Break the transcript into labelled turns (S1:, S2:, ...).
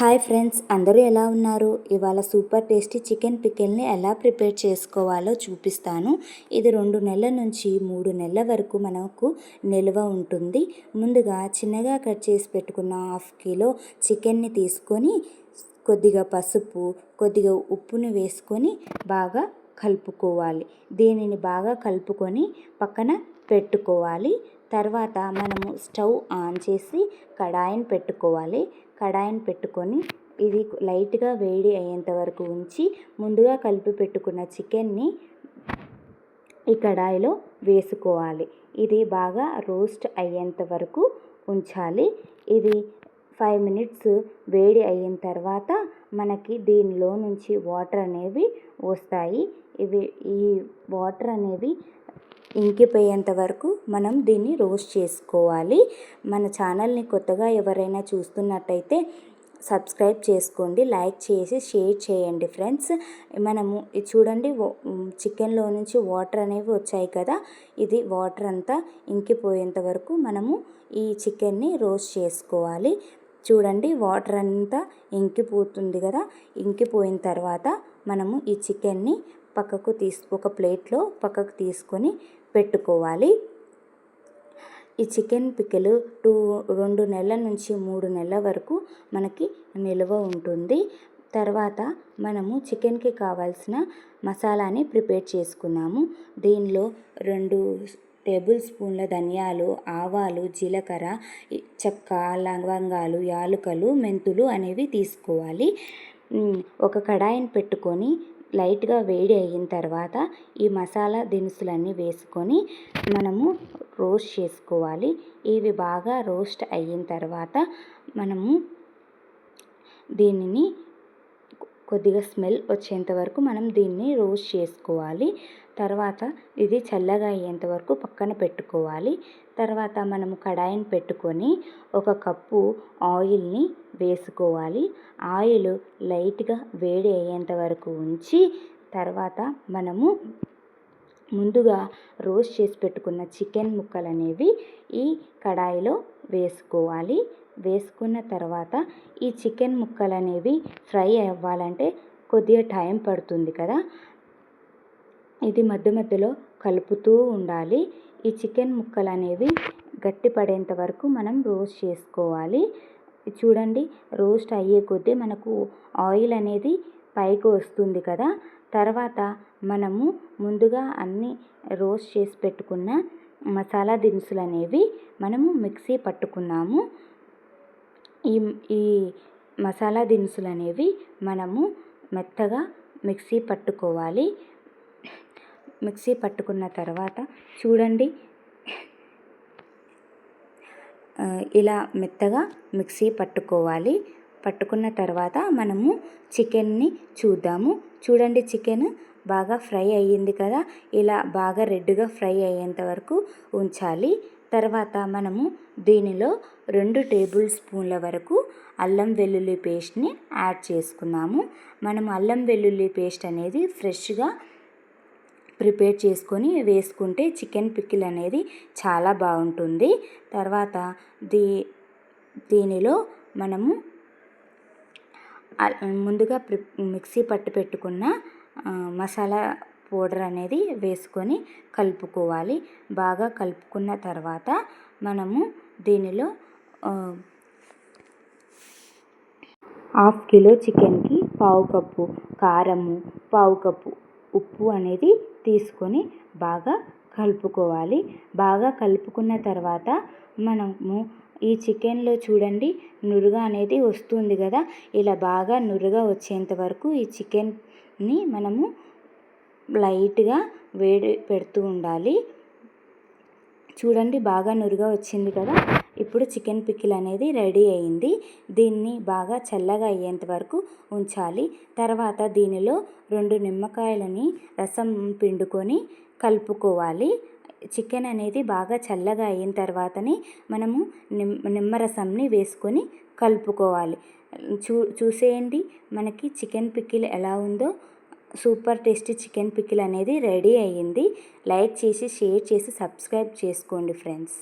S1: Hi friends, అందరూ ఎలా ఉన్నారు? ఇవాళ సూపర్ టేస్టీ చికెన్ పికిల్ని ఎలా ప్రిపేర్ చేసుకోవాలో చూపిస్తాను. ఇది 2 నెలల నుంచి 3 నెలల వరకు మనకు నిల్వ ఉంటుంది. ముందుగా చిన్నగా కట్ చేసి పెట్టుకున్న 1/2 కిలో చికెన్ని తీసుకొని కొద్దిగా పసుపు, కొద్దిగా ఉప్పుని వేసుకొని బాగా కలుపుకోవాలి. దీనిని బాగా కలుపుకొని పక్కన పెట్టుకోవాలి. తర్వాత మనము స్టవ్ ఆన్ చేసి కడాయిని పెట్టుకోవాలి. కడాయిని పెట్టుకొని ఇది లైట్గా వేడి అయ్యేంత వరకు ఉంచి ముందుగా కలిపి పెట్టుకున్న చికెన్ని ఈ కడాయిలో వేసుకోవాలి. ఇది బాగా రోస్ట్ అయ్యేంత వరకు ఉంచాలి. ఇది 5 మినిట్స్ వేడి అయిన తర్వాత మనకి దీనిలో నుంచి వాటర్ అనేవి వస్తాయి. ఈ వాటర్ అనేవి ఇంకిపోయేంత వరకు మనం దీన్ని రోస్ట్ చేసుకోవాలి. మన ఛానల్ని కొత్తగా ఎవరైనా చూస్తున్నట్టయితే సబ్స్క్రైబ్ చేసుకోండి, లైక్ చేసి షేర్ చేయండి ఫ్రెండ్స్. మనము ఇది చూడండి, చికెన్లో నుంచి వాటర్ అనేవి వచ్చాయి కదా, ఇది వాటర్ అంతా ఇంకిపోయేంత వరకు మనము ఈ చికెన్ని రోస్ట్ చేసుకోవాలి. చూడండి, వాటర్ అంతా ఇంకిపోతుంది కదా. ఇంకిపోయిన తర్వాత మనము ఈ చికెన్ని ఒక ప్లేట్లో పక్కకు తీసుకొని పెట్టుకోవాలి. ఈ చికెన్ పికిల్ 2 నెలల నుంచి 3 నెలల వరకు మనకి నిల్వ ఉంటుంది. తర్వాత మనము చికెన్కి కావాల్సిన మసాలాని ప్రిపేర్ చేసుకున్నాము. దీనిలో 2 టేబుల్ స్పూన్ల ధనియాలు, ఆవాలు, జీలకర్ర, చెక్క, లవంగాలు, యాలకులు, మెంతులు అనేవి తీసుకోవాలి. ఒక కడాయిని పెట్టుకొని లైట్గా వేడి అయిన తర్వాత ఈ మసాలా దినుసులన్నీ వేసుకొని మనము రోస్ట్ చేసుకోవాలి. ఇవి బాగా రోస్ట్ అయిన తర్వాత మనము దీనిని కొద్దిగా స్మెల్ వచ్చేంత వరకు మనం దీన్ని రోస్ట్ చేసుకోవాలి. తర్వాత ఇది చల్లగా అయ్యేంత వరకు పక్కన పెట్టుకోవాలి. తర్వాత మనము కడాయిని పెట్టుకొని 1 కప్పు ఆయిల్ని వేసుకోవాలి. ఆయిల్ లైట్గా వేడి అయ్యేంత వరకు ఉంచి తర్వాత మనము ముందుగా రోస్ట్ చేసి పెట్టుకున్న చికెన్ ముక్కలు అనేవి ఈ కడాయిలో వేసుకోవాలి. వేసుకున్న తర్వాత ఈ చికెన్ ముక్కలు అనేవి ఫ్రై అవ్వాలంటే కొద్దిగా టైం పడుతుంది కదా, ఇది మధ్య మధ్యలో కలుపుతూ ఉండాలి. ఈ చికెన్ ముక్కలు అనేవి గట్టిపడేంత వరకు మనం రోస్ట్ చేసుకోవాలి. చూడండి, రోస్ట్ అయ్యే కొద్దీ మనకు ఆయిల్ అనేది పైకి వస్తుంది కదా. తర్వాత మనము ముందుగా అన్నీ రోస్ట్ చేసి పెట్టుకున్న మసాలా దినుసులు అనేవి మనము మిక్సీ పట్టుకున్నాము. ఈ మసాలా దినుసులు అనేవి మనము మెత్తగా మిక్సీ పట్టుకోవాలి. మిక్సీ పట్టుకున్న తర్వాత చూడండి, ఇలా మెత్తగా మిక్సీ పట్టుకోవాలి. పట్టుకున్న తర్వాత మనము చికెన్ని చూద్దాము. చూడండి, చికెన్ బాగా ఫ్రై అయ్యింది కదా, ఇలా బాగా రెడ్గా ఫ్రై అయ్యేంత వరకు ఉంచాలి. తర్వాత మనము దీనిలో 2 టేబుల్ స్పూన్ల వరకు అల్లం వెల్లుల్లి పేస్ట్ని యాడ్ చేసుకున్నాము. మనం అల్లం వెల్లుల్లి పేస్ట్ అనేది ఫ్రెష్గా ప్రిపేర్ చేసుకొని వేసుకుంటే చికెన్ పికిల్ అనేది చాలా బాగుంటుంది. తర్వాత దీనిలో మనము ముందుగా మిక్సీ పట్టి పెట్టుకున్న మసాలా పౌడర్ అనేది వేసుకొని కలుపుకోవాలి. బాగా కలుపుకున్న తర్వాత మనము దీనిలో 1/2 కిలో చికెన్కి 1/2 కప్పు కారము, 1/2 కప్పు ఉప్పు అనేది తీసుకొని బాగా కలుపుకోవాలి. బాగా కలుపుకున్న తర్వాత మనము ఈ చికెన్లో చూడండి, నురుగ అనేది వస్తుంది కదా, ఇలా బాగా నురుగ వచ్చేంత వరకు ఈ చికెన్ని మనము లైట్గా వేడి పెడుతూ ఉండాలి. చూడండి, బాగా నురుగ వచ్చింది కదా. ఇప్పుడు చికెన్ పికిల్ అనేది రెడీ అయింది. దీన్ని బాగా చల్లగా అయ్యేంత వరకు ఉంచాలి. తర్వాత దీనిలో 2 నిమ్మకాయలని రసం పిండుకొని కలుపుకోవాలి. చికెన్ అనేది బాగా చల్లగా అయిన తర్వాతనే మనము నిమ్మరసంని వేసుకొని కలుపుకోవాలి. చూసేయండి, మనకి చికెన్ పికిల్ ఎలా ఉందో. సూపర్ టేస్టీ చికెన్ పికిల్ అనేది రెడీ అయ్యింది. లైక్ చేసి షేర్ చేసి సబ్స్క్రైబ్ చేసుకోండి ఫ్రెండ్స్.